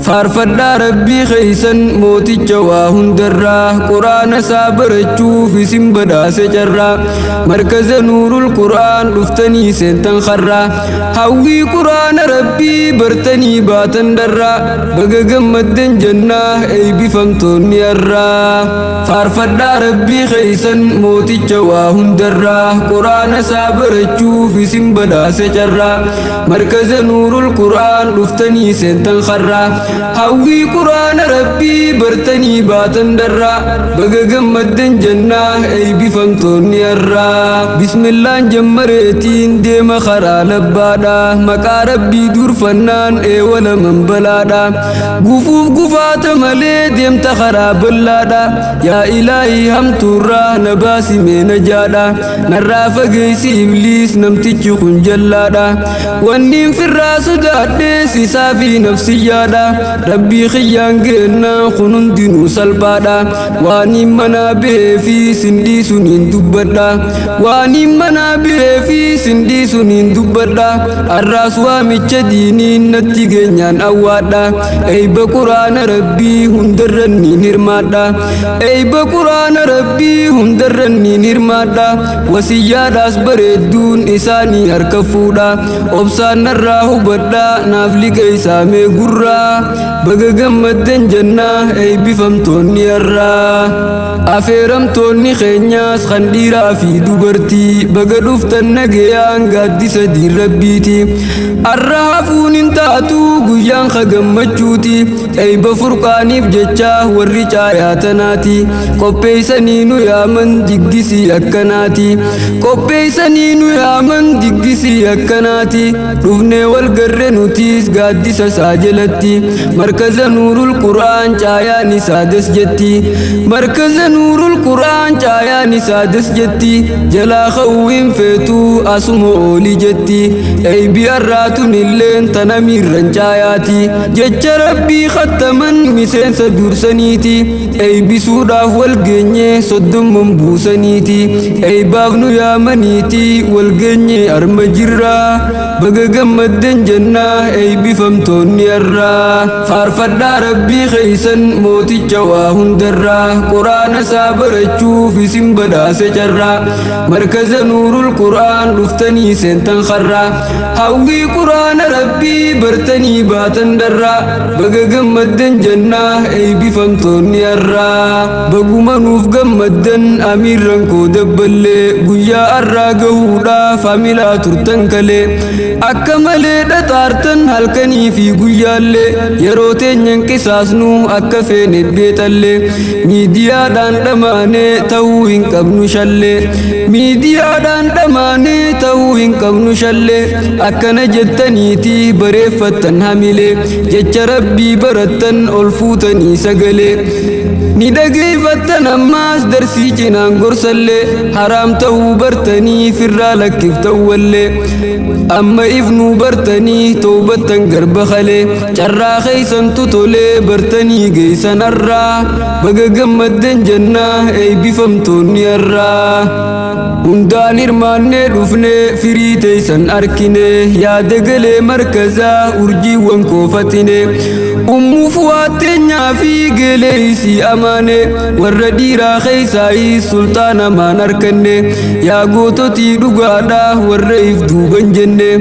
فارفدا ربي خيسا موتي جواهن درا قرآن صابر تشوف اسم بدا سجرا مركز نور القرآن رفتني سنتن خرا هاوي قرآن ربي برتني باتن درا بغغم مدن جنة اي بفمتوني الرا فارفدا ربي خيسا موتي جواهن درا قرآن صابر تشوف اسم بدا سجرا مركز نور القرآن رفتني سنتن خرا هاوي قرآن ربي برتني باتن درا بغغم مدن جنة اي بفمتوني الرا بسم الله جمرتين ديما خرا لبادا مكا ربي دور فنان اي ولا من بلادا غفوف غفات ملي ديم تخرا بلادا يا إلهي هم تورا نباسي من جادا نرافق فقيسي إبليس نمتيجو خنجلادا وانين في الراس دادي سيسافي نفسي جادا ربي خيان جينا خنون دينو سلبادا واني منا به في سندي سنين دبدا واني منا به في سندي سنين دبدا الراس وامي دينين نتيجنيان أوادا أي بقرآن ربي هندرني نرمادا أي بقرآن ربي هندرني نرمادا وسياداس بريدون إساني أركفودا أبسان الراهو بدا نافلي كيسامي قرى بغغم مدن جنة أي بفمتوني الرا أفيرمتوني خينياس خنديرا في دوبرتي بغدوفتن نغيان قادي سدير ربيتي الرهافون انتاتو قيان خغم مجوتي أي بفرقاني بججا والرجا ياتناتي قبي سنينو يا من جيجسي أكناتي قبي سنينو يا من جيجسي أكناتي رفني والقرنو تيس قادي سساجلتي مركز نور القرآن جاياني سادس جتي مركز نور القرآن جاياني سادس جتي جلا خوين فيتو أسمو أولي جتي أي بياراتو نلين تنمير رنجاياتي جج ربي ختمن مسين سدور سنيتي أي بسودا والجنيه صدم منبوسنيتي أي باغنو يا منيتي والجنيه أرمجرا بغغم مدن جنة أي بفمتوني الرا فارفدا ربي خيسا موتي جواهن درا قرآن صابر تشوف اسم بدا سجرا مركز نور القرآن رفتني سنتن خرا هاوي قرآن ربي برتني باتن درا بغغم مدن جنة أي بفمتوني الرا بغم نوف مدن أمير رنكو دبلي قيا الرا قهودا فاملا ترتن كلي أكملي دتارتن هلكني في قيا اللي يروتين ينكساسنو أكفين البيت اللي ميديا دان دماني توهين كبنو شلي ميديا دان دماني توهين كبنو شلي أكنا جتنيتي بريفتن هميلي جج ربي برتن ألفوتني سقلي ندقي فتن أماس درسي جنان قرسلي حرام تو برتني فرالك كيف تولي أما إفنو برتني توبتن قرب خلي جرا خيسن تطولي برتني قيسن الرا بغغم مدن جنة أي بفمتوني الرا هندان إرماني رفني فري تيسن أركني يا دقلي مركزا أرجي وانكوفتني أمو فواتنيا في قليسي أماني والرديرا خيساي سلطان ما نركني يا قوتو تيدو قادا والرئيف دوبن جنة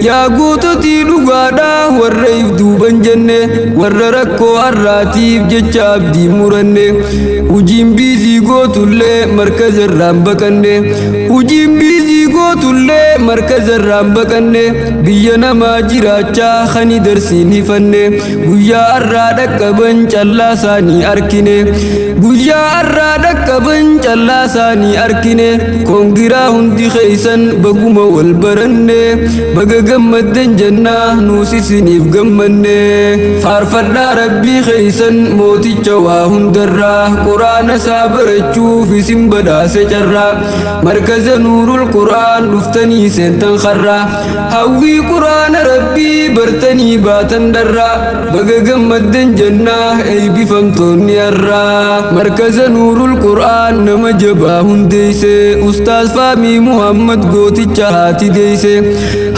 يا قوتو تيدو قادا والرئيف دوبن جنة والرركو الراتيب ججاب دي مرنة وجيم بيزي قوتو اللي مركز الرامبكنة وجيم بيزي قوتو اللي مركز الرامبكنة بينا ما جراچا خني درسيني فنة ويا الرادك بن چلا ساني أركنة ويا الرادك بن چلا ساني أركنة كونغرا هندي خيسن بقوم والبرنة بغغم مدن جنة نوسي سنيف غمنة فارفدا ربي خيسن موتي جواهن درا قرآن صابر تشوف اسم بدا سجرا مركز نور القرآن رفتني سنتن خرا هاوي قرآن ربي برتني باتن درا بغغم مدن جنة أي بفمتوني الرا مركز نور القرآن نمجبا هنديسي أستاذ فامي محمد قوتي چهاتي ديسي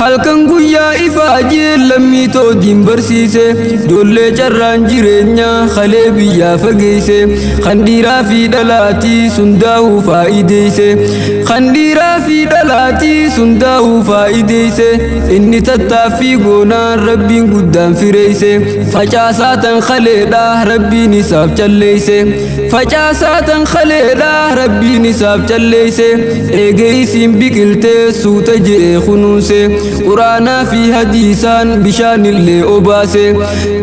halkan guyyaa ifaajee lammii toodiin barsiise ijoollee carraan jireenya kalee biyyaa fageeyse kan dhiiraa fi dhalaatii sundaa'uu faayideeyse kan dhiiraa fi dhalaatii sundaa'uu faayideeyse inni tattaaffii goonaan rabbiin guddaan fireeyse facaasaa tan kaleedha rabbiin isaaf calleeyse facaasaa tan kaleedha rabbiin isaaf calleeyse eegee isiin biqiltee suuta je'ee kunuunse quraanaa fi hadiisaan bishaan illee obaase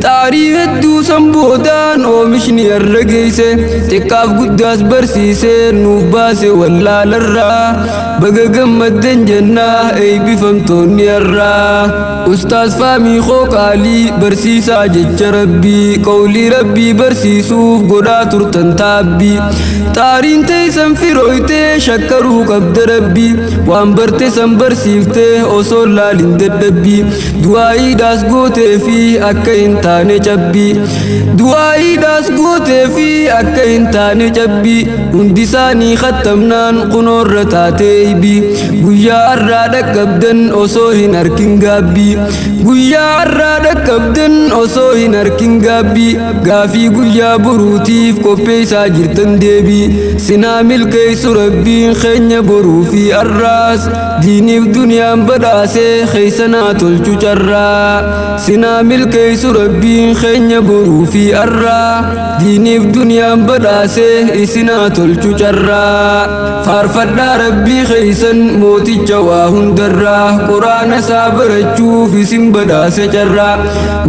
xaarii hedduu san boodaan oomishni irra geeyse xiqqaaf guddaas barsiise nuuf baase wallaalarraa baga gammadden jennaa eebbifamtoonni irraa ustaas faamii qaalii barsiisaa jecha rabbii qawlii rabbii barsiisuuf godhaa turtan taabbii xaariin teeysan firooytee shakkaruu qabda rabbii waan barte san barsiiftee osoo laalin dadhabbii du'aa'iidhaas gootee fi akka hin taane cabbii du'aa'iidhaas gootee fi akka hin taane cabbii hundi isaanii khattamnaan qunoorra taatee eeybii guyyaa arraa dhaqqabdan osoo hin harkin gaabbii guyyaa arraa dhaqqabdan osoo hin harkin gaabbii gaafii guyyaa boruutiif qopheessaa jirtan deebii sinaa milkeessu rabbiin keenya boruu fi arraas diiniif duniyaan badhaasee keeysanaa tolchu carraa sinaa milkeessu rabbiin keenya boruu fi arraa diiniif duniyaan badhaasee isinaa tolchu carraa faarfadhaa rabbii keeysan mooticha waa hundarraa quraana isaa barachuuf isin badhaase carraa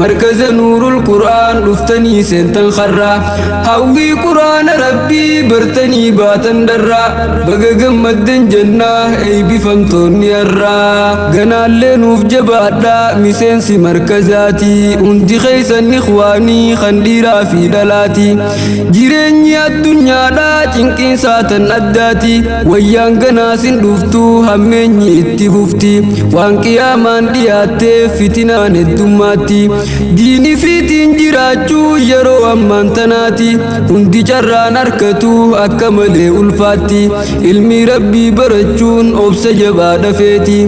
markaza nuurul quraan dhuftanii seentan karraa hawwii quraana rabbii bartanii baatan darraa baga gammadden jennaa eebbifamtoonni irraa ganaallee nuuf jabaadhaa miseensi markazaatii hundi keeysan ikhwaanii kan dhiiraa fi dhalaatii jireenyi addunyaadhaa cinqiinsaa tan addaati wayyaan ganaasin dhuftuu hammeenyi itti fufti waan qiyaamaan dhiyaattee fitinaan heddummaatti diinii fiitiin jiraachuu yeroo ammaan tanaati hundi carraan harkatu akka malee ulfaatti ilmi rabbii barachuun obsa jabaa dhafeeti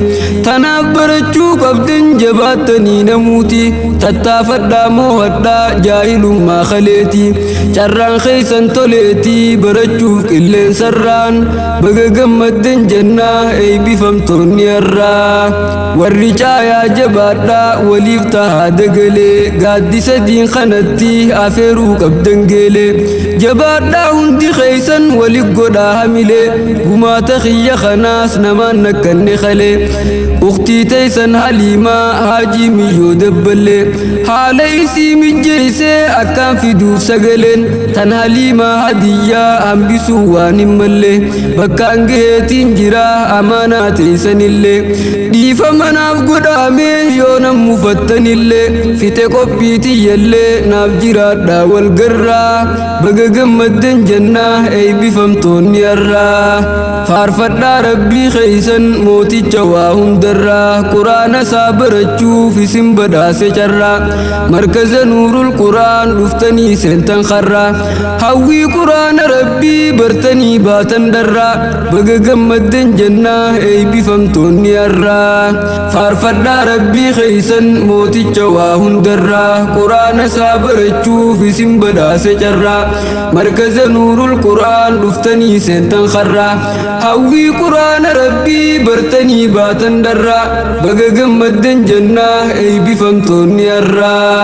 tanaaf barachuu qabdan jabaattanii namuuti tattaafadhaa moohadhaa jaahilummaa kaleeti carraan keeysan toleeti barachuuf qilleensarraan baga gammadden jennaa eebbifamtoonni irraa warri caayaa jabaadhaa waliif tahaa dagalee gaaddisa diin kanatti afeeruu qabdan geelee jabaadhaa hundi keeysan walit godhaa hamilee gumaata kiyya kanaas namaan nakkanne kalee uktii teeysan haliimaa haajii miyyoo dabballee haala isii mijjeeysee akkaan fiduuf sagaleen tan haliimaa hadiyyaa hambisuu waan hin mallee bakkaan gaheetiin jiraa amaanaa teeysanillee dhiifamanaaf godhaamee yoo nan mufattanillee fixe qophiitiyyallee naaf jiraadhaa walgarraa baga gammadden jennaa eebbifamtoonni irraa faarfadhaa rabbii keeysan mooticha waa hundarraa quraana isaa barachuuf isin badhaase carraa markaza nuurul quraan dhuftanii seentan karraa hawwii quraana rabbii bartanii baatan darraa baga gammadden jennaa eebbifamtoonni irraa faarfadhaa rabbii keeysan mooticha waa hundarraa quraana isaa barachuuf isin badhaase carraa markaza nuurul quraan dhuftanii seentan karraa hawwii quraana rabbii bartanii baatan darraa baga gammadden jennaa eebbifamtoonni irraa